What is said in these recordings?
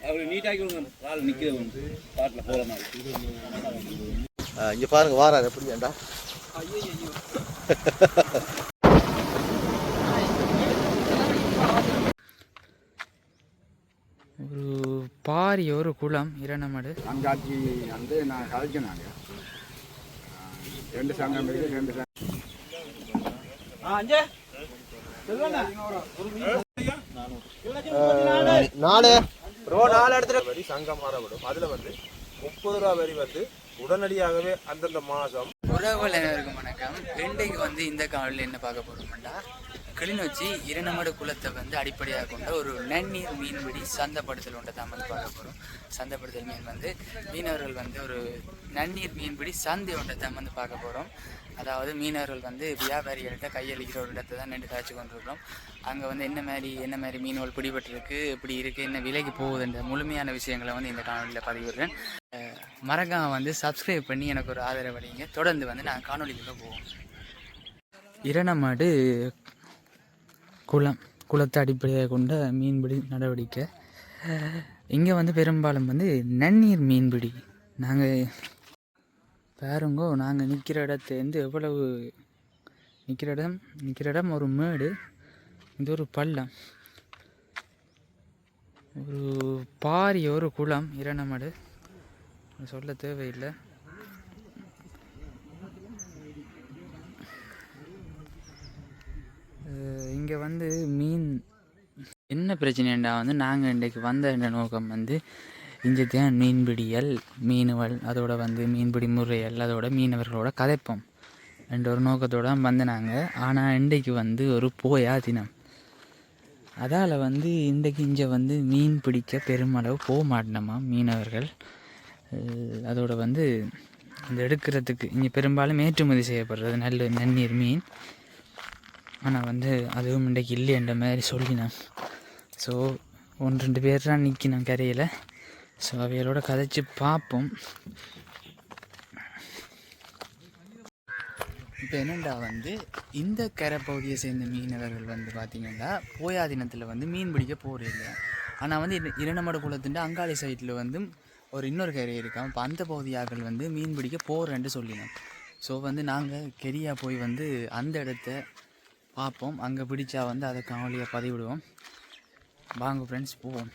அவர் நீட்டாக்கி கால் நிற்கிறவன் காட்டில் போகிற மாதிரி. இங்கே பாருங்க வாராது எப்படி ஏண்டா. ஒரு பாரி ஒரு குளம் இரணமடு அங்காட்சி வந்து நான் கதைச்சினாங்க 2 சங்கம் இருக்குது 2 சங்கம். நாலு இடத்துல வரி சங்கம் மாறப்படும். அதில் வந்து 30 ரூபா வரி வந்து உடனடியாகவே அந்தந்த மாதம். உலகம் வணக்கம். இன்றைக்கு வந்து இந்த காலையில் என்ன பார்க்க போகிறோம்னா, கிளிநொச்சி இரணமடு குளத்தை வந்து அடிப்படையாக கொண்ட ஒரு நன்னீர் மீன்பிடி சந்தைப்படுத்தல் ஒன்றை தான் வந்து பார்க்க போகிறோம். சந்தைப்படுத்தல் மீன் வந்து மீனவர்கள் வந்து ஒரு நன்னீர் மீன்பிடி சந்தை ஒன்றை தான் வந்து பார்க்க போகிறோம். அதாவது மீனவர்கள் வந்து வியாபாரிகள்கிட்ட கையளிக்கிற ஒரு இடத்தை தான் நின்று காய்ச்சி கொண்டிருக்கிறோம். அங்கே வந்து என்ன மாதிரி மீன்கள் பிடிபட்டிருக்கு, எப்படி இருக்குது, என்ன விலைக்கு போகுதுன்ற முழுமையான விஷயங்களை வந்து இந்த காணொலியில் பதிவிடுறேன். மறக்காம வந்து சப்ஸ்கிரைப் பண்ணி எனக்கு ஒரு ஆதரவு அளிங்க. தொடர்ந்து வந்து நான் காணொலிக்குள்ளே போவோம். இரணமடு குளத்தை அடிப்படையாக கொண்ட மீன்பிடி நடவடிக்கை. இங்கே வந்து பெரும்பாலும் வந்து நன்னீர் மீன்பிடி. நாங்கள் பாருங்கோ, நாங்கள் நிற்கிற இடத்துலேருந்து எவ்வளவு நிற்கிற இடம் ஒரு மேடு, இது ஒரு பள்ளம், ஒரு பாரி ஒரு குளம் இரணமடு, சொல்ல தேவையில்லை. இங்கே வந்து மீன் என்ன பிரச்சனைண்டா வந்து நாங்கள் இன்றைக்கு வந்த நோக்கம் வந்து இங்கே தான் மீன்பிடியல், மீனவள், அதோட வந்து மீன்பிடி முறையல், அதோட மீனவர்களோட கதைப்போம் என்ற ஒரு நோக்கத்தோடு தான் வந்து நாங்கள். ஆனால் இன்றைக்கு வந்து ஒரு போயா தினம், அதால் வந்து இன்றைக்கு இங்கே வந்து மீன் பிடிக்க பெருமளவு போக மாட்டோமா மீனவர்கள். அதோட வந்து இந்த எடுக்கிறதுக்கு இங்கே பெரும்பாலும் ஏற்றுமதி செய்யப்படுறது நல்ல நன்னீர் மீன். ஆனால் வந்து அதுவும் இன்றைக்கு இல்லைன்ற மாதிரி சொல்லினேன். ஸோ 1-2 பேர் தான் நிற்கணும் கரையில். ஸோ அவைகளோட கதைச்சி பார்ப்போம். இப்போ என்னென்னா வந்து இந்த கரை பகுதியை சேர்ந்த மீனவர்கள் வந்து பார்த்திங்கன்னா போயா தினத்தில் வந்து மீன் பிடிக்க போகிறதில்லை. ஆனால் வந்து இரணமடு குளத்துட்டு அங்காளி சைட்டில் வந்து ஒரு இன்னொரு கரை இருக்கான். இப்போ அந்த பகுதியாக்கள் வந்து மீன் பிடிக்க போகிறேன்ட்டு சொல்லினோம். ஸோ வந்து நாங்கள் கெரியா போய் வந்து அந்த இடத்த பார்ப்போம். அங்கே பிடிச்சா வந்து அதை காணொலியை பதிவிடுவோம். வாங்க ஃப்ரெண்ட்ஸ் போவோம்.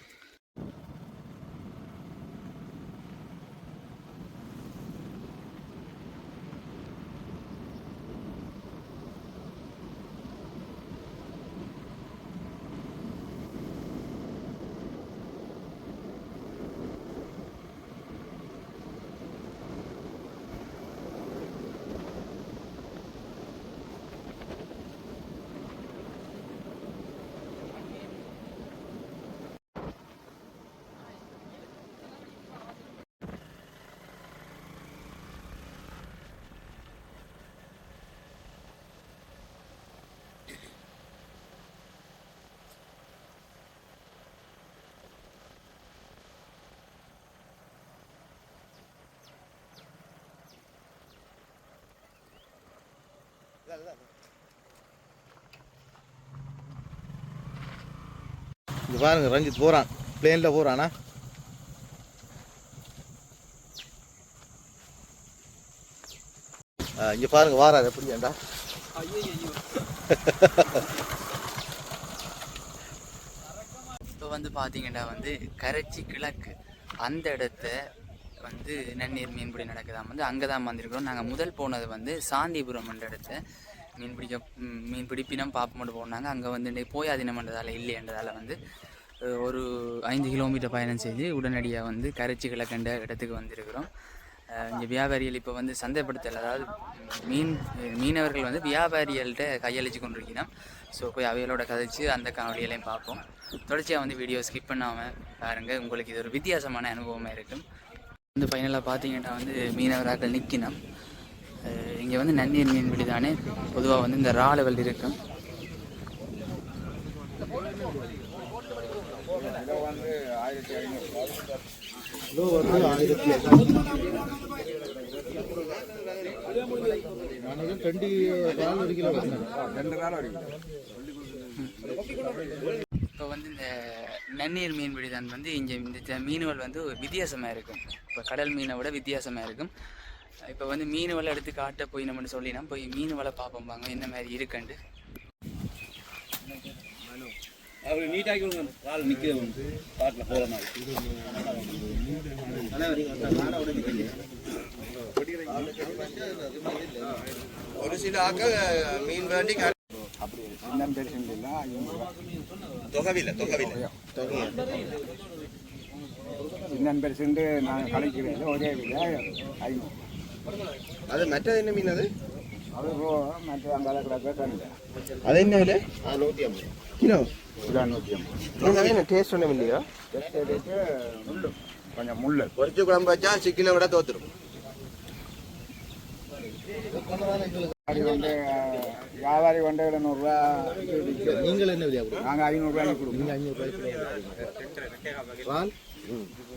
இங்கே பாருங்க, ரஞ்சித் போகிறான், பிளேனில் போகிறானா. இங்கே பாருங்க வாராது எப்படி ஏண்டா. இப்போ வந்து பார்த்தீங்கன்னா வந்து கரைச்சி கிழக்கு அந்த இடத்த வந்து நன்னீர் மீன்பிடி நடக்குதான் வந்து அங்கே தான் வந்திருக்கிறோம். நாங்கள் முதல் போனது வந்து சாந்திபுரம் என்ற இடத்த மீன் பிடிப்பினம் பார்ப்போம்னு போனாங்க. அங்கே வந்து இன்றைக்கு போயாதினம்ன்றதால இல்லைன்றதால வந்து ஒரு 5 கிலோமீட்டர் பயணம் செய்து உடனடியாக வந்து கரைச்சி கிழக்கண்ட இடத்துக்கு வந்திருக்கிறோம். இங்கே வியாபாரிகள் இப்போ வந்து சந்தைப்படுத்தல், அதாவது மீனவர்கள் வந்து வியாபாரிகள்கிட்ட கையளித்து கொண்டிருக்கிறோம். ஸோ போய் அவைகளோட கதைச்சு அந்த காணொலிகளையும் பார்ப்போம். தொடர்ச்சியாக வந்து வீடியோ ஸ்கிப் பண்ணாமல் பாருங்கள், உங்களுக்கு இது ஒரு வித்தியாசமான அனுபவமாக இருக்கும். வந்து ஃபைனலாக பார்த்தீங்கன்னா வந்து மீனவராக்கள் நிற்கணும். இங்கே வந்து நன்னீர் மீன்பிடி தானே, பொதுவாக வந்து இந்த ராலவல் இருக்கும். கிலோ வந்து 1500. நானும் 2 கால் 1 கிலோ 2 கால் 1 கிலோ. இப்போ வந்து இந்த நன்னீர் மீன்பிடி தான் வந்து இங்கே இந்த மீன்கள் வந்து வித்தியாசமாக இருக்கும். இப்போ கடல் மீனை விட வித்தியாசமாக இருக்கும். இப்போ வந்து மீன் வலை எடுத்து காட்ட போய் நம்மன்னு சொல்லினா போய் மீன் வலை பார்ப்போம்பாங்க என்ன மாதிரி இருக்குண்டு. அவர் நீட்டாக்கி விடுங்க, கால் நிற்கிறவன் காட்டில் போகிற மாதிரி. ஒரு சில ஆக்கள் மீன் வேண்டி அப்படி இன்னும் பெருசுங்களா தொகவில்லை இன்னும் பெருசுண்டு நாங்கள் கலைக்கிறது ஒரே விலை 500. அது மற்ற என்ன மீன் அது மற்ற அந்த அளவுக்கு தண்ணி அது என்ன விலை 150 கிலோ கிலோ 150. டேஸ்ட் ஒன்றும் இல்லையா? டெஸ்ட் எடுத்து முள்ளு கொஞ்சம் முள்ளு பொரிச்சு குழம்பு வச்சா சிக்கனை விட தோத்துரும். வியாபாரி கொண்டு 700 நீங்கள் என்ன விலையா? நாங்கள் 500 கொடுப்போம். 500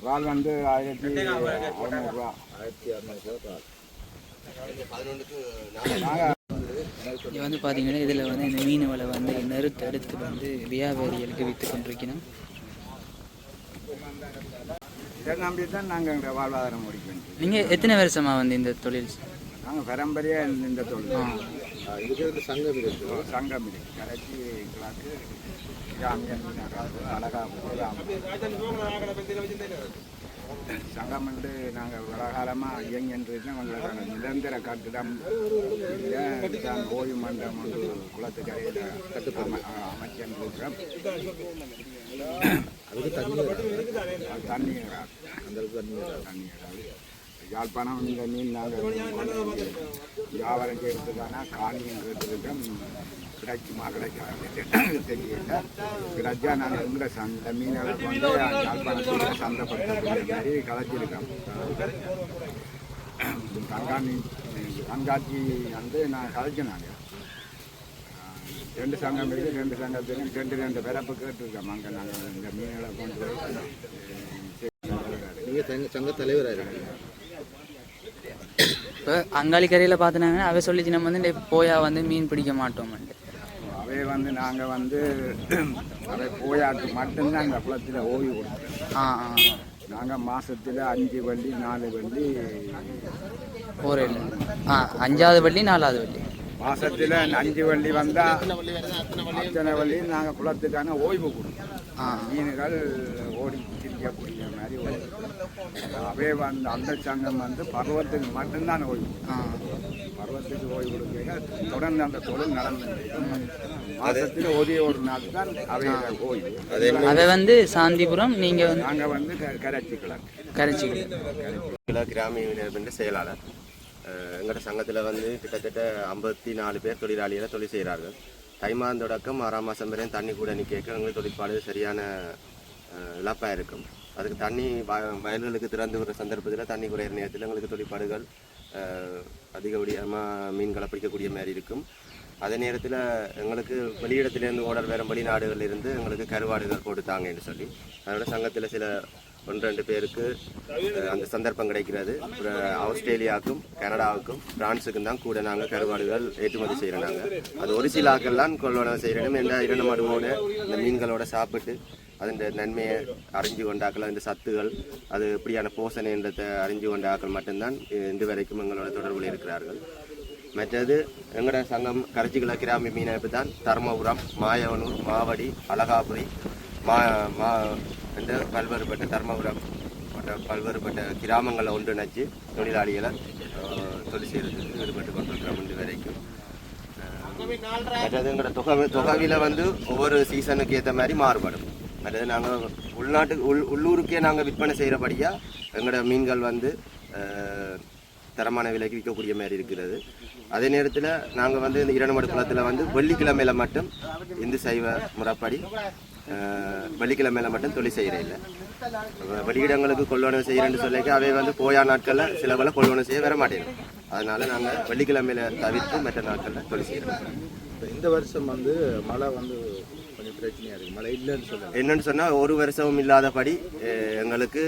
இறால் வந்து 1600. இங்கே வந்து பார்த்தீங்கன்னா இதில் வந்து இந்த மீன் வலை வந்து நறுத்து எடுத்து வந்து வியாபாரிகளுக்கு விற்று கொண்டிருக்கணும். இதை நம்பி தான் நாங்கள் எங்கள் வாழ்வாதாரம் முடிக்க வேண்டியது. நீங்கள் எத்தனை வருஷமாக வந்து இந்த தொழில்? நாங்கள் பரம்பரையாக இந்த தொழில் இதுக்கு சங்கம் இருக்கு. சங்கம் இருக்கு. கரைச்சி கிளாக்கு ஜாமியன் அழகா சங்கம் வந்து நாங்கள் காலகாலமாக இயங்கின்றிருந்தோம். எங்களுக்கான நிரந்தர கட்டிடம் தான் ஓய்வு மன்றம் வந்து குளத்துக்கரையில் அமைச்சிருக்கிறோம். அதுக்கு தண்ணி தண்ணி யாழ்ப்பாணம் இந்த மீன் நாங்கள் வியாபாரம் செய்யறதுக்கான காணியம் கேட்டிருக்கோம். கிடைக்குமா கிடைக்காது தெரியல. கிடைச்சா நாங்கள் இந்த மீன்களை கொண்டு யாழ்ப்பாணத்தில் சந்தைப்படுத்தக்கூடிய மாதிரி கலைச்சிருக்கோம். கண்காட்சி வந்து நான் கலைச்சினாங்க. 2 சங்கம் இருக்குது. 2 சங்கத்துலையும் 2 பிறப்பு கேட்டிருக்கோம். அங்கே நாங்கள் இந்த மீன்களை கொண்டு போய் நீங்கள் சங்க தலைவராக இருக்கீங்க. இப்போ அங்காளி கரையில் பார்த்தினாங்கன்னா அவை சொல்லிச்சு நம்ம வந்து போயா வந்து மீன் பிடிக்க மாட்டோம்ட்டு. அவை வந்து நாங்கள் வந்து அவை போயாட்டு மட்டும்தான் அந்த குளத்தில் ஓய்வு கொடுத்தோம். நாங்கள் மாதத்தில் 5 வள்ளி 4 வள்ளி ஒரு 5வது வள்ளி 4வது வள்ளி மாதத்தில் 5 வள்ளி வந்தால் அத்தனை வள்ளி நாங்கள் குளத்துக்கான ஓய்வு கொடுத்தோம். மீன்கள் ஓடி திரியக்கூடிய மாதிரி ஓய்வு. அவே வந்து அந்த சங்கம் வந்து பருவத்துக்கு மட்டும்தான் ஓய்வு. பருவத்துக்கு ஓய்வு கொடுக்க தொடர்ந்து அந்த தொழில் நடந்தது. மாதத்தில் ஒரு நாள் தான் அவை ஓய்வு. அதை வந்து சாந்திபுரம். நீங்கள் வந்து நாங்கள் வந்து கரைச்சி கிராமிய செயலாளர். எங்களோட சங்கத்தில் வந்து கிட்டத்தட்ட 54 பேர் தொழிலாளிகளை தொழில் செய்கிறார்கள். தை மாதம் தொடக்கம் 6ஆம் மாதம் வரையும் தண்ணி கூட நிற்க எங்களுக்கு தொழிற்பாடு சரியான இழப்பாக இருக்கும். அதுக்கு தண்ணி வயல்களுக்கு திறந்து வர சந்தர்ப்பத்தில் தண்ணி குறையிற நேரத்தில் எங்களுக்கு தொழிற்பாடுகள் அதிகப்படியாக மீன்களை பிடிக்கக்கூடிய மாதிரி இருக்கும். அதே நேரத்தில் எங்களுக்கு வெளியிடத்துலேருந்து ஓடர் வேறு வெளிநாடுகளிலிருந்து எங்களுக்கு கருவாடுகள் கொடுத்தாங்கன்னு சொல்லி அதோட சங்கத்தில் சில 1-2 பேருக்கு அந்த சந்தர்ப்பம் கிடைக்கிறது. ஆஸ்திரேலியாவுக்கும் கனடாவுக்கும் பிரான்ஸுக்கும் தான் கூட நாங்கள் கருவாடுகள் ஏற்றுமதி செய்கிறோம். நாங்கள் அது ஒரு சில ஆக்கெல்லாம் கொள்வனம் செய்கிறோம். எந்த இரண்டு மடுவோடு இந்த மீன்களோட சாப்பிட்டு அதன் நன்மையை அறிஞ்சு கொண்டாக்கள், அந்த சத்துகள் அது எப்படியான போஷணைன்றதை அறிஞ்சு கொண்டாக்கள் மட்டும்தான் இன்று வரைக்கும் எங்களோட தொடர்பில் இருக்கிறார்கள். மற்றது எங்களோட சங்கம் கரைச்சிக்குள கிராமிய மீனமைப்பு தான் தர்மபுரம், மாயவனூர், மாவடி, அழகாபுரி என்ற பல்வேறுபட்ட தர்மபுரம் பல்வேறுபட்ட கிராமங்களை ஒன்றிணைச்சு தொழிலாளிகளை தொழில் செய்கிறதுக்கு ஈடுபட்டு கொண்டிருக்கிறோம் இன்று வரைக்கும். மற்றது எங்களோட தொகையில் வந்து ஒவ்வொரு சீசனுக்கு ஏற்ற மாதிரி மாறுபடும். மற்றது நாங்கள் உள்ளூருக்கே நாங்கள் விற்பனை செய்கிறபடியாக எங்களோட மீன்கள் வந்து தரமான விலைக்கு விற்கக்கூடிய மாதிரி இருக்கிறது. அதே நேரத்தில் நாங்கள் வந்து இந்த இரண்டு குளத்தில் வந்து வெள்ளிக்கிழமையில் மட்டும் இந்து சைவ முறைப்படி வெள்ளிக்கிழமையில் மட்டும் தொழில் செய்கிறேன். இல்லை வெளியிடங்களுக்கு கொள்வனவு செய்கிறேன்னு சொல்லிக்க அவை வந்து போயா நாட்களில் சில வேலை கொள்வனவு செய்ய வர மாட்டேங்குது. அதனால் நாங்கள் வெள்ளிக்கிழமையில் தவிர்த்து மற்ற நாட்களில் தொழில் செய்கிறோம். இந்த வருஷம் வந்து மழை வந்து கொஞ்சம் பிரச்சனையாக இருக்குது. மழை இல்லைன்னு சொல்லுங்கள். என்னென்னு சொன்னால் ஒரு வருஷமும் இல்லாதபடி எங்களுக்கு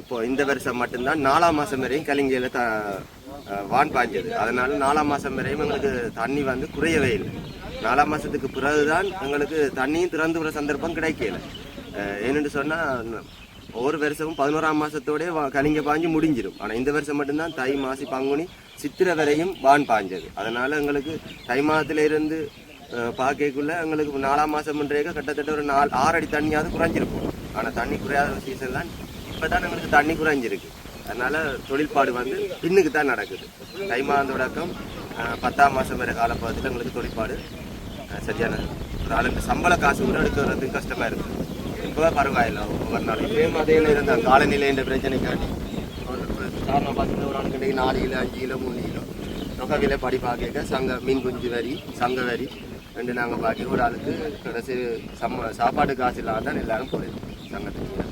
இப்போ இந்த வருஷம் மட்டும்தான் 4ஆம் மாதம் வரையும் கலிங்கையில் வான் பாய்ஞ்சது. அதனால 4ஆம் மாதம் வரையும் எங்களுக்கு தண்ணி வந்து குறையவே இல்லை. 4ஆம் மாதத்துக்கு பிறகுதான் எங்களுக்கு தண்ணியும் திறந்து விட சந்தர்ப்பம் கிடைக்கல. ஏன்னு சொன்னால் ஒவ்வொரு வருஷமும் 11ஆம் மாதத்தோடய கலிங்க பாஞ்சு முடிஞ்சிடும். ஆனால் இந்த வருஷம் மட்டும்தான் தை மாசி பங்குனி சித்திரை வரையும் வான் பாஞ்சது. அதனால் எங்களுக்கு தை மாதத்திலிருந்து பார்க்கக்குள்ள எங்களுக்கு 4ஆம் மாதம்ன்றேக்க கிட்டத்தட்ட ஒரு 6 அடி தண்ணியாவது குறைஞ்சிருக்கும். ஆனால் தண்ணி குறையாத சீசன் தான் இப்போ தான் எங்களுக்கு தண்ணி குறைஞ்சிருக்கு. அதனால் தொழில்பாடு வந்து பின்னுக்கு தான் நடக்குது. தை மாதம் தொடக்கம் 10ஆம் மாதம் வரை காலப்பகுதியில் எங்களுக்கு தொழில்பாடு சரியான ஒரு ஆளுக்கு சம்பள காசு கூட எடுக்கிறதுக்கு கஷ்டமாக இருக்குது. இப்போ பரவாயில்லை ஒவ்வொரு நாள் இதே மாதிரியில் இருந்த காலநிலை என்ற பிரச்சனைக்காண்டி காரணம் பார்த்தீங்கன்னா ஒரு ஆளுக்கு 4 கிலோ 5 கிலோ 3 கிலோ தொகையில படி பார்க்க சங்க மீன் குஞ்சு வரி சங்க வரி ரெண்டு நாங்கள் பார்க்க ஒரு ஆளுக்கு கடைசி சாப்பாடு காசு இல்லாத தான் எல்லாரும் போயிடும் சங்கத்துக்கு.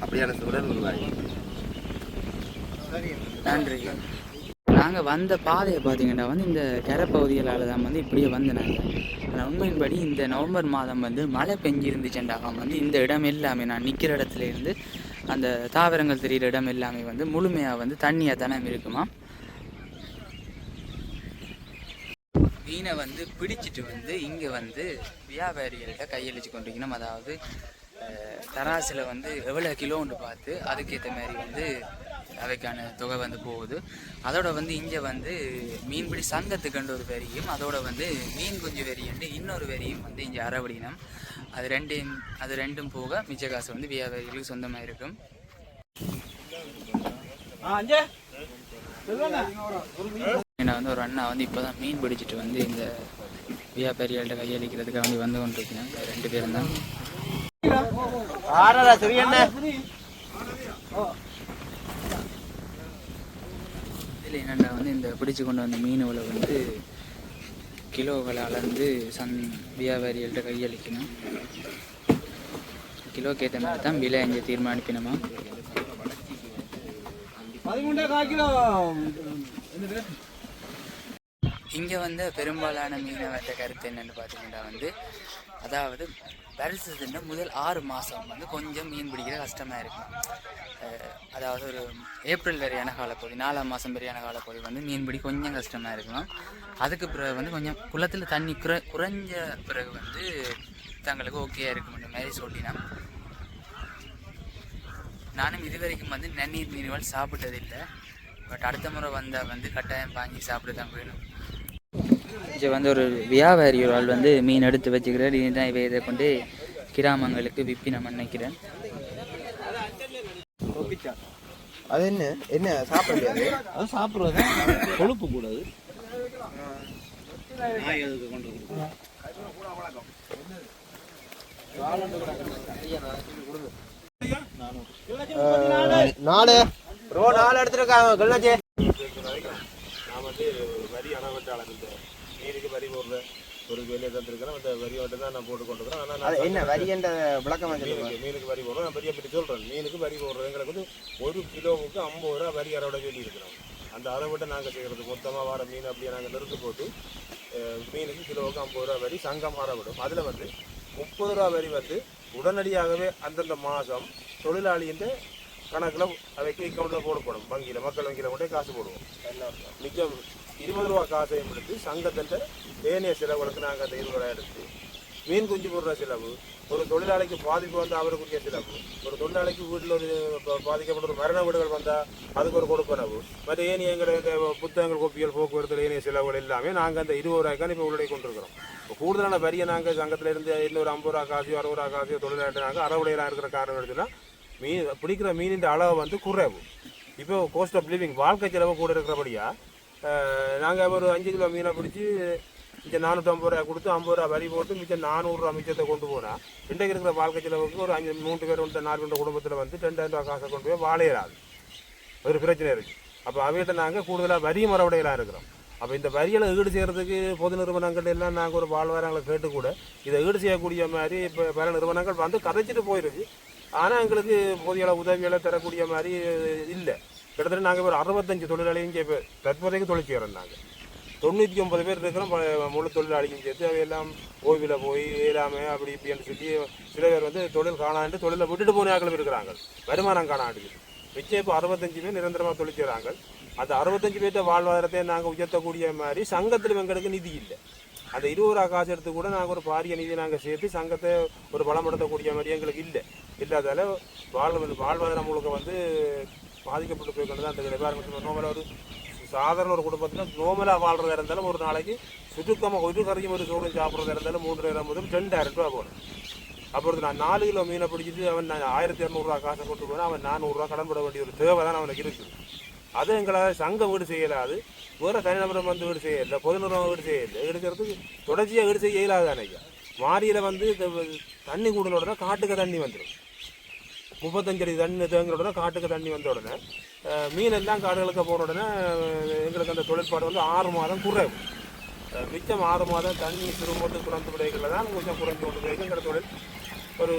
அப்படியான சூழல் உருவாகி. நன்றி. நாங்கள் வந்த பாதையை பார்த்தீங்கன்னா வந்து இந்த கரைப்பகுதிகளால் தான் வந்து இப்படியே வந்து நாங்கள் உண்மையின்படி இந்த நவம்பர் மாதம் வந்து மழை பெஞ்சிருந்துச்சுண்டாக வந்து இந்த இடம் எல்லாமே நான் நிற்கிற இடத்துல இருந்து அந்த தாவரங்கள் தெரிகிற இடம் எல்லாமே வந்து முழுமையாக வந்து தண்ணியாக தானே இருக்குமா. மீனை வந்து பிடிச்சிட்டு வந்து இங்கே வந்து வியாபாரிகள்கிட்ட கையளிச்சு கொண்டிருக்கணும். அதாவது தராசில் வந்து எவ்வளோ கிலோன்னு பார்த்து அதுக்கேற்ற மாதிரி வந்து அவைக்கான தொகை வந்து போகுது. அதோட வந்து இங்கே வந்து மீன்பிடி சங்கத்துக்குன்ற ஒரு வரியும் அதோட வந்து மீன் குஞ்சு வரியுண்டு இன்னொரு வரியும் வந்து இங்கே அறவடினம். அது ரெண்டும் போக மிச்ச காசு வந்து வியாபாரிகளுக்கு சொந்தமாக இருக்கும். ஏன்னா வந்து ஒரு அண்ணா வந்து இப்போ தான் மீன் பிடிச்சிட்டு வந்து இந்த வியாபாரிகள்கிட்ட கையளிக்கிறதுக்காக வந்து கொண்டிருக்கேன். 2 பேரும் தான். இதில் என்னென்னா வந்து இந்த பிடிச்சி கொண்டு வந்த மீனுகளை வந்து கிலோகளை அளந்து வியாபாரிகள்கிட்ட கையளிக்கணும். கிலோக்கு ஏற்ற மாதிரி தான் விலை இங்கே தீர்மானிக்கணுமா. இங்கே வந்து பெரும்பாலான மீனவர்கிட்ட கருத்து என்னென்னு பார்த்தீங்கன்னா வந்து அதாவது வருஷத்துக்கு முதல் 6 மாதம் வந்து கொஞ்சம் மீன் பிடிக்கிற கஷ்டமாக இருக்கும். அதாவது ஒரு ஏப்ரல் வரையான காலப்பகுதி 4ஆம் மாதம் வரையான காலப்பகுதி வந்து மீன்பிடி கொஞ்சம் கஷ்டமாக இருக்கும். அதுக்கு பிறகு வந்து கொஞ்சம் குளத்தில் தண்ணி குறைஞ்ச பிறகு வந்து தங்களுக்கு ஓகேயாக இருக்கும்ன்ற மாதிரி சொல்லினா. நானும் இது வரைக்கும் வந்து நன்னீர் மீன்கள் சாப்பிட்டதில்லை. பட் அடுத்த முறை வந்தால் வந்து கட்டாயம் வாங்கி சாப்பிட தான் வேணும். இங்கே வந்து ஒரு வியாபாரி ஒரு ஆள் வந்து மீன் எடுத்து வச்சுக்கிறார். இதுதான் இவை இதை கொண்டு கிராமங்களுக்கு விற்பி நான் நினைக்கிறேன். அது என்ன சாப்பிடுறது? அது சாப்பிட்றது கொழுப்பு கூடாது. நாலு எடுத்துருக்காங்க. நான் வந்து வரி அணவட்டாளர் மீனுக்கு வரி போடுறேன். ஒரு வெளியே தந்துருக்கிறேன். அந்த வரி மட்டும் தான் நான் போட்டு கொண்டுக்கிறேன். ஆனால் என்ன வரி என்ற விளக்கம் மீனுக்கு வரி போடுறோம். நான் பெரிய பற்றி சொல்கிறேன். மீனுக்கு வரி போடுறது எங்களுக்கு வந்து 1 கிலோவுக்கு 50 ரூபா வரி அறவிட வேண்டி இருக்கிறோம். அந்த அறவிட்ட நாங்கள் செய்கிறது மொத்தமாக வர மீன் அப்படியே நாங்கள் நிறுத்து போட்டு மீனுக்கு கிலோவுக்கு 50 ரூபா வரி சங்கம் அறவிடும். அதில் வந்து 30 ரூபா வரி வந்து உடனடியாகவே அந்தந்த மாதம் தொழிலாளின்ற கணக்கில் அவைக்கு அக்கௌண்ட்டில் போடப்படும். வங்கியில் மக்கள் வங்கியில் கொண்டே காசு போடுவோம். மிச்சம் 20 ரூபா காசையும் எடுத்து சங்கத்திட்ட ஏனைய செலவுகளுக்கு நாங்கள் அந்த 20 ரூபா எடுத்து மீன் குஞ்சு போடுற செலவு, ஒரு தொழிலாளிக்கு பாதிப்பு வந்தால் அவருக்குரிய செலவு, ஒரு தொழிலாளிக்கு வீட்டில் ஒரு பாதிக்கப்பட்ட ஒரு மரண வீடுகள் வந்தால் அதுக்கு ஒரு கொடுப்பனவு, மற்ற ஏனைய எங்களை இந்த புத்தகங்கள் கோப்பியல் போக்குவரத்து ஏனைய செலவுகள் எல்லாமே நாங்கள் அந்த 20 ரூபாய்க்கான இப்போ உள்ளே கொண்டிருக்கிறோம். இப்போ கூடுதலான வரியை நாங்கள் சங்கத்தில் இருந்து இன்னொரு 50 ரூபா காசையோ 60 ரூபா காசையோ தொழிலாளி நாங்கள் அறவுடையெல்லாம் இருக்கிற காரணம் எடுத்துன்னா மீன் பிடிக்கிற மீனின் அளவு வந்து குறைவு. இப்போ கோஸ்ட் ஆஃப் லிவிங் வாழ்க்கை செலவு கூட இருக்கிறபடியா நாங்கள் ஒரு 5 கிலோ மீனை பிடிச்சி மிச்சம் 450 ரூபா கொடுத்து 50 ரூபா வரி போட்டு மிச்சம் 400 ரூபா மிச்சத்தை கொண்டு போனால் இன்றைக்கு இருக்கிற வாழ்க்கை செலவுக்கு ஒரு 3 பேர் 4 பேர் குடும்பத்தில் வந்து 2000 ரூபா காசை கொண்டு போய் வாழையிடாது. ஒரு பிரச்சனை இருக்குது. அப்போ அவைகிட்ட நாங்கள் கூடுதலாக வரி மரவுடையலாக இருக்கிறோம். அப்போ இந்த வரிகளை ஈடு செய்கிறதுக்கு பொது நிறுவனங்கள் எல்லாம் நாங்கள் ஒரு வாழ்வாரங்களை கேட்டு கூட இதை ஈடு செய்யக்கூடிய மாதிரி இப்போ பல நிறுவனங்கள் வந்து கதைச்சிட்டு போயிருக்கு. ஆனால் எங்களுக்கு போதிய உதவிகளை தரக்கூடிய மாதிரி இல்லை. கிட்டத்தட்ட நாங்கள் ஒரு 65 தொழிலாளியும் இப்போ தற்போதைக்கு தொழில் செய்கிறோம். நாங்கள் 99 பேர் இருக்கிறோம் முழு தொழிலாளியும் சேர்த்து அவையெல்லாம் ஓய்வில் போய் ஏறாமல் அப்படி இப்படின்னு சொல்லி சில பேர் வந்து தொழில் காணாண்டு தொழிலை விட்டுட்டு போன ஆக்களும் இருக்கிறாங்க. வருமானம் காணாண்டு மிச்சம் இப்போ 65 பேர் நிரந்தரமாக தொழில் செய்கிறாங்க. அந்த 65 பேர்த்த வாழ்வாதாரத்தை நாங்கள் உயர்த்தக்கூடிய மாதிரி சங்கத்தில் எங்களுக்கு நிதி இல்லை. அந்த 20 ரூபா காசு எடுத்து கூட நாங்கள் ஒரு பாரிய நிதி நாங்கள் சேர்த்து சங்கத்தை ஒரு பலப்படுத்தக்கூடிய மாதிரி எங்களுக்கு இல்லாதால வாழ்வாதாரம் முழுக்க வந்து பாதிக்கப்பட்டு போய்கொண்டு தான் அந்த என்வாரன்மெண்ட் நோமலாக ஒரு சாதாரண ஒரு குடும்பத்தில் நோமலாக வாழ்றதா இருந்தாலும் ஒரு நாளைக்கு சுற்றுக்கமாக ஒரு கறியும் ஒரு சோறும் சாப்பிட்றதா இருந்தாலும் 3000 முதல் 2000 ரூபா போகணும். அப்புறம் நான் 4 கிலோ மீனை பிடிச்சிட்டு அவன் 1200 ரூபா காசை கொண்டு போனால் அவன் 400 ரூபா கடன் பட வேண்டிய ஒரு தேவை தான் அவனுக்கு இருக்குது. அது எங்களால் சங்கம் வீடு செய்யலாது, வேறு தனிநபரம் வந்து வீடு செய்யலை, பொது நிறுவனம் வீடு செய்யலை, எடுக்கிறதுக்கு தொடர்ச்சியாக வீடு செய்ய இயலாது தானே. மாரியில் வந்து தண்ணி கூடின உடனே காட்டுக்கு தண்ணி வந்துடும். 35 அடி தண்ணி தேங்கிற உடனே காட்டுக்கு தண்ணி வந்த உடனே மீன் எல்லாம் காடுகளுக்கு போன உடனே எங்களுக்கு அந்த தொழிற்பாடு வந்து 6 மாதம் குறைவு. மிச்சம் 6 மாதம் தண்ணி திரும்போட்டு குறைந்து விடைகளில் தான் கொஞ்சம் குறைஞ்சி கொண்டு போய்க்குங்கிற தொழில் ஒரு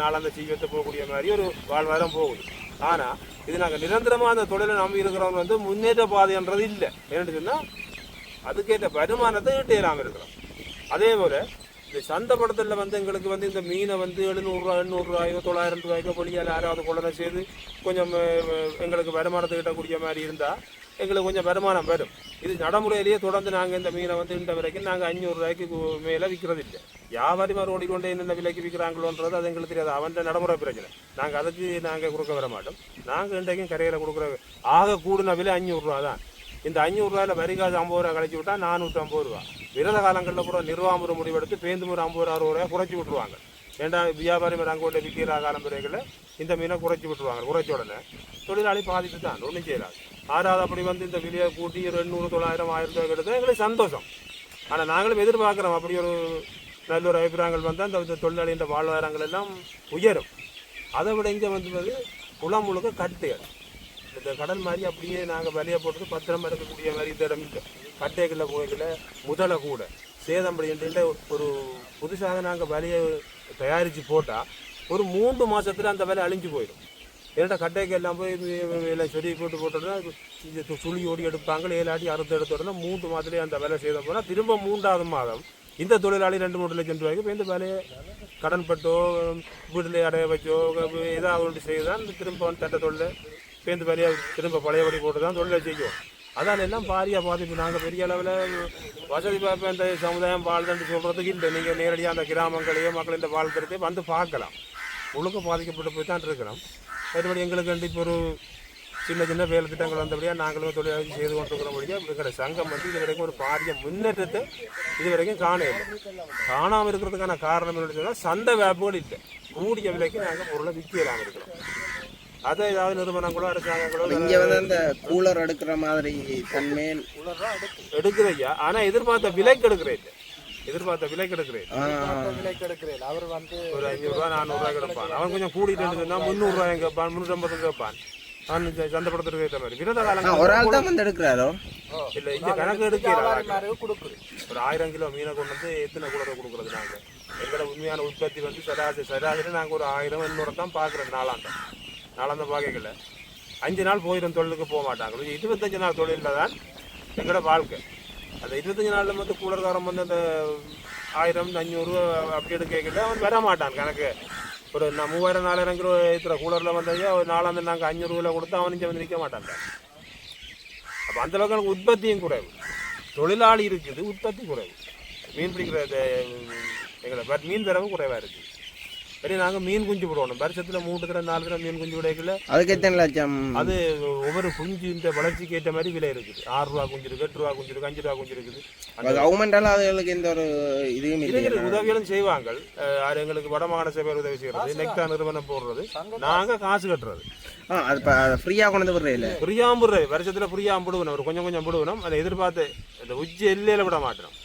நாளாந்த ஜீவியத்தை போகக்கூடிய மாதிரி ஒரு வாழ்வாதாரம் போகுது. ஆனால் இது நாங்கள் நிரந்தரமாக அந்த தொழிலை நம்பி இருக்கிறவங்க வந்து முன்னேற்ற பாதைன்றது இல்லை. என்னென்னு சொன்னால் அதுக்கேற்ற வருமானத்தை ஈட்டேலாமல் இருக்கிறோம். அதே போல் இந்த சந்தைப்படுத்தலில் வந்து எங்களுக்கு வந்து இந்த மீனை வந்து 700 ரூபா 800 ரூபாயோ 900 ரூபாய்க்கோ பொலியால் யாராவது கொள்ளனை செய்து கொஞ்சம் எங்களுக்கு வருமானத்தை ஈட்டக்கூடிய மாதிரி இருந்தால் எங்களுக்கு கொஞ்சம் வருமானம் வரும். இது நடைமுறையிலேயே தொடர்ந்து நாங்கள் இந்த மீனை வந்து இந்த வரைக்கும் நாங்கள் 500 ரூபாய்க்கு மேலே விற்கிறது இல்லை. வியாபாரி மாதிரி ஓடிக்கொண்டே என்னென்ன விலைக்கு விற்கிறாங்களோன்றது அது எங்களுக்கு தெரியாது. அவன் நடைமுறை பிரச்சனை. நாங்கள் அதுக்கு நாங்கள் கொடுக்க வர மாட்டோம். நாங்கள் இன்றைக்கும் கரையில் கொடுக்குற ஆக கூடின விலை 500 ரூபா தான். இந்த 500 ரூபாயில் வரிகாசு 50 ரூபா கழிச்சு விட்டால் 450 ரூபா. விரத காலங்களில் கூட நிர்வாகமுறை முடிவெடுத்து பேருந்து முறை 50 60 ரூபாய் குறைச்சி விட்டுருவாங்க. ஏண்டா வியாபாரி மாதிரி அங்கே விற்கிற காலம்புறைகளில் இந்த மீனை குறைச்சி விட்டுருவாங்க. குறைச்ச உடனே தொழிலாளி பாதித்து தான் ஒன்றும் செய்யலாது. ஆறாவது அப்படி வந்து இந்த விலையை கூட்டி 200 900 1000 ரூபாய் எடுத்தால் எங்களுக்கு சந்தோஷம். ஆனால் நாங்களும் எதிர்பார்க்குறோம் அப்படி ஒரு நல்ல ஒரு அபிப்பிராயங்கள் வந்தால் அந்த தொழிலாளின்ற வாழ்வாதாரங்கள் எல்லாம் உயரும். அதை விட இங்கே வந்து குளம் முழுக்க கட்டுகள் இந்த கடல் மாதிரி அப்படியே நாங்கள் விலையை போட்டு பத்திரமா இருக்கக்கூடிய மாதிரி இந்த இடம் இல்லை. கட்டைகளில் போய்களை முதலை கூட சேதம்படின்ற ஒரு புதுசாக நாங்கள் விலையை தயாரித்து போட்டால் ஒரு 3 மாதத்தில் அந்த விலை அழிஞ்சு போயிடும். ஏன்னா கட்டைக்கு எல்லாம் போய் எல்லாம் செடி போட்டுனா சுழி ஓடி எடுப்பாங்க, 7 அடி அறுத்து எடுத்த உடனே 3 மாதத்துலேயே அந்த வேலை செய்த போனால் திரும்ப 3வது மாதம் இந்த தொழிலாளி 2-3 லட்சம் ரூபாய்க்கு இப்போ இந்த வேலையை கடன்பட்டோ வீட்டில் அடைய வச்சோ ஏதாவது ஒன்று செய்து தான் திரும்ப தட்ட தொழில் பேருந்து வேலையை திரும்ப பழையபடி போட்டு தான் தொழிலை செய்யும். அதால் எல்லாம் பாரியாக பாதிப்பு. நாங்கள் பெரிய அளவில் வசதி பார்ப்பேன் இந்த சமுதாயம் வாழ்ந்துட்டு சொல்கிறதுக்கு இல்லை. நீங்கள் நேரடியாக அந்த கிராமங்களையோ மக்கள் இந்த வாழ்த்துறதே வந்து பார்க்கலாம். ஒழுக்க பாதிக்கப்பட்டு போய் தான் இருக்கிறோம். மறுபடி எங்களுக்கு இப்போ ஒரு சின்ன வேலை திட்டங்கள் வந்தபடியாக நாங்களும் தொழிலாளி செய்து கொண்டிருக்கிறபடியாக எங்களோட சங்கம் வந்து இது வரைக்கும் ஒரு பாரிய முன்னேற்றத்தை இது வரைக்கும் காணாமல் இருக்கிறதுக்கான காரணம் என்னன்னு சொன்னால் சந்தை வியாபாரம் இல்லை. கூடிய விலைக்கு நாங்கள் பொருளை விற்கலாமல் இருக்கிறோம். அதை ஏதாவது நிறுவனங்களோ அரசாங்கங்களோ இங்கே வந்து அந்த கூலர் எடுக்கிற மாதிரி தன்மை எடுக்கிறையா, ஆனால் எதிர்பார்த்த விலைக்கு எடுக்கிறேன் இல்லை. எதிர்பார்த்த விலைக்கு எடுக்கிறேன் அவர் வந்து ஒரு 500 ரூபா 400 ரூபாய் கிடப்பான். அவன் கொஞ்சம் கூட்டிட்டு சொன்னா 300 ரூபாய் கேட்பான், 350 கேட்பான். அவன் சந்தைப்படுத்துறது ஏற்ற மாதிரி விரத காலம் ஒரு ஆள் தான் வந்து எடுக்கிறாரோ இல்லை. இந்த கணக்கு எடுக்கிறாரு ஒரு 1000 கிலோ மீனை கொண்டு வந்து எத்தனை கூலரை கொடுக்குறது. நாங்கள் எங்களோட உண்மையான உற்பத்தி வந்து சராசரி நாங்கள் ஒரு 1000 800 தான் பார்க்குறோம். நாளாந்த பார்க்கல 5 நாள் போயிடும், தொழிலுக்கு போக மாட்டாங்க. 25 நாள் தொழிலில் தான் எங்களோட வாழ்க்கை. அந்த 25 நாளில் மட்டும் கூலர்காரம் வந்து அந்த 1000 500 அப்படி எடுக்கல அவன் வர மாட்டான். கணக்கு ஒரு 3000 4000 கிலோ ஏற்றுற கூலரில் வந்ததே ஒரு நாளாந்து நாங்கள் 500 ரூபாய் கொடுத்து அவன் இங்கே வந்து நிற்க மாட்டாங்க. அப்போ அந்தளவுக்கு எனக்கு உற்பத்தியும் குறைவு. தொழிலாளி இருக்குது, உற்பத்தி குறைவு. மீன் பிடிக்கிற எங்களை மீன் தரவும் குறைவாக இருக்குது. சரி, நாங்கள் மீன் குஞ்சு விடுவோம். வருஷத்தில் 3 தடவை 4 தடவை மீன் குஞ்சு விடைக்கல. அதுக்கு எத்தனை லட்சம்? அது ஒவ்வொரு குஞ்சு இந்த வளர்ச்சிக்கு ஏற்ற மாதிரி விலை இருக்குது. 6 ரூபா குஞ்சு இருக்குது, 8 ரூபா குஞ்சு இருக்குது, 5 ரூபா குஞ்சு இருக்குது. கவர்மெண்டால அதுகளுக்கு எந்த ஒரு இதுவும் இல்லை. உதவிகளும் செய்வாங்க. எங்களுக்கு வடமாகாண சபை உதவி செய்யறது, நெக்டா நிறுவனம் போடுறது, நாங்கள் காசு கட்டுறது. ஃப்ரீயாக கொண்டு வந்து விடுறது இல்லை, ஃப்ரீயாகவும் விடுறது. வருஷத்தில் ஃப்ரீயாகவும் விடுவேன். ஒரு கொஞ்சம் விடுவேன். அதை எதிர்பார்த்து இந்த உச்சி எல்லையில் விட மாட்டோம்.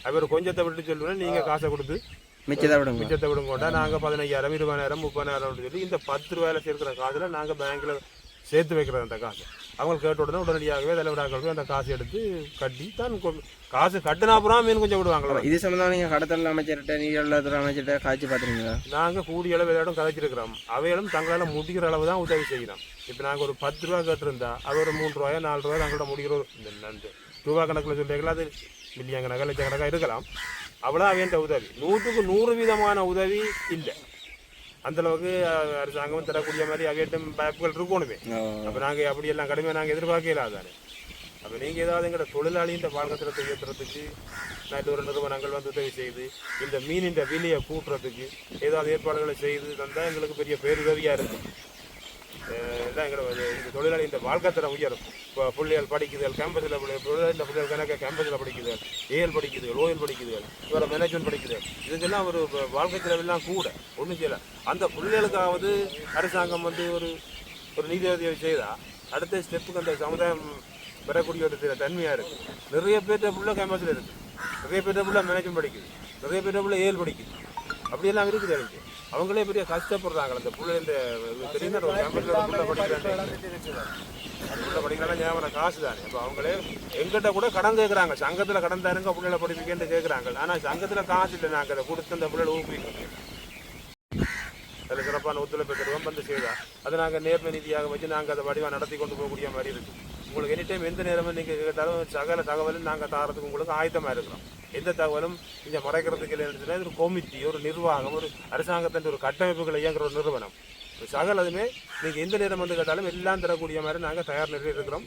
அவர் கொஞ்சத்தை விட்டு சொல்லுவேன், நீங்கள் காசை கொடுத்து மிச்சத்தை விடுங்கோட்டா நாங்கள் 15000 20000 30000 சொல்லி இந்த 10 ரூபாயில் சேர்க்கிற காசில் நாங்கள் பேங்க்கில் சேர்த்து வைக்கிறது. அந்த காசு அவங்க கேட்ட உடனே உடனடியாகவே தலைவராக்களுக்கு அந்த காசு எடுத்து கட்டி தான் காசு கட்டினா அப்புறம் மீன் கொஞ்சம் விடுவாங்களா. இது சம்பந்தம் நீங்கள் கடத்தல் அமைச்சர்கிட்ட நீர்வளத்துறை அமைச்சர்கிட்ட காய்ச்சி பார்த்துருக்கீங்களா? நாங்கள் கூடிய அளவு இடம் கதைச்சிருக்கிறோம். அவைகளும் தங்களால் முடிக்கிற அளவு தான் உதவி செய்யணும். இப்போ நாங்கள் ஒரு 10 ரூபா கேட்டிருந்தா அது ஒரு 3 ரூபாயோ 4 ரூபாயோ தங்களோட முடிக்கிற இந்த ரூபா கணக்கில் சொல்லிக்கலாம். அது மில்லியன் கணக்காக லட்சக்கணக்காக இருக்கலாம். அவ்வளோ அவன்கிட்ட உதவி 100க்கு 100% உதவி இல்லை. அந்தளவுக்கு அரசாங்கம் தரக்கூடிய மாதிரி அவையிட்டும் வாய்ப்புகள் இருக்கணுமே. அப்போ நாங்கள் அப்படியெல்லாம் கடுமையாக நாங்கள் எதிர்பார்க்கல. தானே அப்போ நீங்கள் ஏதாவது எங்களோட தொழிலாளியின் வாழ்க்கை உயர்த்துறதுக்கு நல்ல நிறுவனங்கள் வந்து உதவி செய்து இந்த மீனின் விலையை கூட்டுறதுக்கு ஏதாவது ஏற்பாடுகளை செய்து தந்தால் எங்களுக்கு பெரிய பேருதவியாக இருக்கும். எல்லாம் எங்களோட இந்த தொழிலாளி இந்த வாழ்க்கை தரம் உயரும். இப்போ பிள்ளைகள் படிக்குதுகள் கேம்பஸில் இந்த பிள்ளைகள் கணக்கு கேம்பஸில் படிக்குதுகள், ஏஎல் படிக்குதுகள், ஓஎல் படிக்குதுகள், வேறு மேனேஜ்மெண்ட் படிக்குது. இதுக்கெல்லாம் ஒரு வாழ்க்கை செலவெல்லாம் கூட ஒன்றும் செய்யலை. அந்த பிள்ளைகளுக்காவது அரசாங்கம் வந்து ஒரு நிதி உதவி செய்தால் அடுத்த ஸ்டெப்புக்கு அந்த சமுதாயம் பெறக்கூடிய ஒரு தன்மையாக இருக்குது. நிறைய பேர்ட்ட புள்ள கேம்பஸில் இருக்குது, நிறைய பேர்ட்ட புள்ள மேனேஜ்மெண்ட் படிக்குது, நிறைய பேர்ட்ட புள்ள ஏஎல் படிக்குது, அப்படியெல்லாம் இருக்குது. எனக்கு அவங்களே பெரிய கஷ்டப்படுறாங்க. அந்த புள்ள இந்த தெரியுது ஒரு கேம்பஸில் புள்ள படிக்கிறாங்க, புள்ள படிக்கிறாங்க ஞாபகம் காசு தானே. அப்போ அவங்களே எங்கிட்ட கூட கடன் கேட்குறாங்க, சங்கத்தில் கடன் தாருங்க பிள்ளைகளை படிப்பிக்கன்னு கேட்குறாங்க. ஆனால் சங்கத்தில் காசு இல்லை, நாங்கள் அதை கொடுத்து அந்த பிள்ளைகளை ஊக்குவிக்கணும். அதில் சிறப்பான ஒத்துழைப்பு தருவோம் வந்து செய்தால் அதை நாங்கள் நேர்மை நிதியாக வச்சு நாங்கள் அதை வடிவாக நடத்தி கொண்டு போகக்கூடிய மாதிரி இருக்குது. உங்களுக்கு எனி டைம் எந்த நேரமும் நீங்கள் கேட்டாலும் சகல தகவலும் நாங்கள் தரத்துக்கு உங்களுக்கு ஆயத்தமாக இருக்கிறோம். எந்த தகவலும் இங்கே மறைக்கிறதுக்கு இல்லைன்னு ஒரு கமிட்டி, ஒரு நிர்வாகம், ஒரு அரசாங்கத்தின் ஒரு கட்டமைப்புகளை இயங்குற ஒரு நிறுவனம் சகல். அதுவுமே நீங்கள் எந்த நேரம் வந்து கேட்டாலும் எல்லாம் தரக்கூடிய மாதிரி நாங்கள் தயார் நிலையில் இருக்கிறோம்.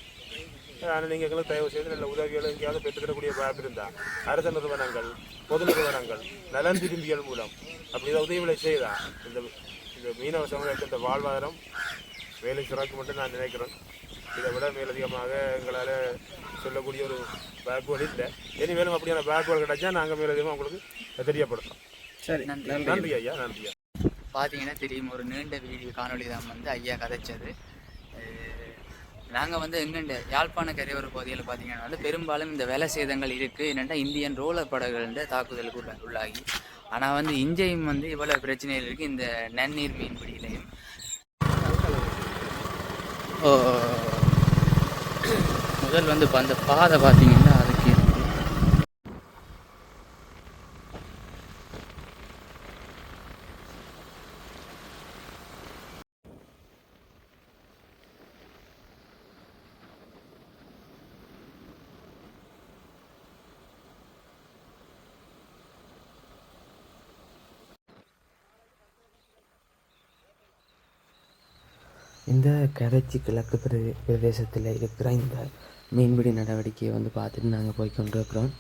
ஆனால் நீங்கள் எங்களுக்கு தயவு செய்து நல்ல உதவிகளும் எங்கேயாவது பெற்றுக்கிடக்கூடிய வாய்ப்பு இருந்தால் அரசு நிறுவனங்கள், பொது நிறுவனங்கள், நலன் திரும்பியல் மூலம் அப்படி ஏதாவது உதவிகளை செய்தால் இந்த மீனவ சமுதாயத்தின் இந்த வாழ்வாதாரம் வேலை சிறக்கு மட்டும் நான் நினைக்கிறேன். இதை விட மேலதிகமாக எங்களால் சொல்லக்கூடிய ஒரு பேக்வேர்டு இல்லை. இனி மேலும் அப்படியான பேக்வேர்டு கிடைச்சா நாங்கள் மேலதிகமாக உங்களுக்கு தெரியப்படுத்துகிறோம். சரி, நன்றி ஐயா, நன்றி ஐயா. பார்த்தீங்கன்னா தெரியும், ஒரு நீண்ட வீடியோ காணொலி தான் வந்து ஐயா கதைச்சது. நாங்கள் வந்து எங்கெண்ட யாழ்ப்பாண கரையோர பகுதியில் பார்த்தீங்கன்னா வந்து பெரும்பாலும் இந்த வேலை சேதங்கள் இருக்குது. என்னென்னா இந்தியன் ரோலர் படகுன்ற தாக்குதலுக்கு உள்ளாகி, ஆனால் வந்து இஞ்சையும் வந்து இவ்வளோ பிரச்சனைகள் இருக்குது இந்த நன்னீர் மீன்பிடியிலையும். முதல் வந்து இப்போ அந்த பாதை பார்த்தீங்கன்னா அதுக்கு இந்த கரைச்சி கிழக்கு பிரதேசத்தில் இருக்கிற இந்த மீன்பிடி நடவடிக்கையை வந்து பார்த்துட்டு நாங்கள் போய் கொண்டிருக்கிறோம்.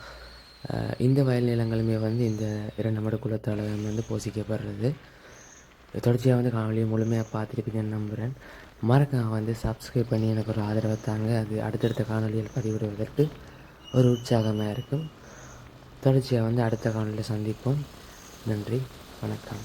இந்த வயல் நிலங்களுமே வந்து இந்த 2 மட குளத்தால் வந்து போஷிக்கப்படுறது. தொடர்ச்சியாக வந்து காணொலியை முழுமையாக பார்த்துருப்பீங்கன்னு நம்புகிறேன். மறக்காம வந்து சப்ஸ்கிரைப் பண்ணி எனக்கு ஒரு ஆதரவை தாங்க. அது அடுத்தடுத்த காணொலியில் பதிவிடுவதற்கு ஒரு உற்சாகமாக இருக்கும். தொடர்ச்சியாக வந்து அடுத்த காணொலியில் சந்திப்போம். நன்றி, வணக்கம்.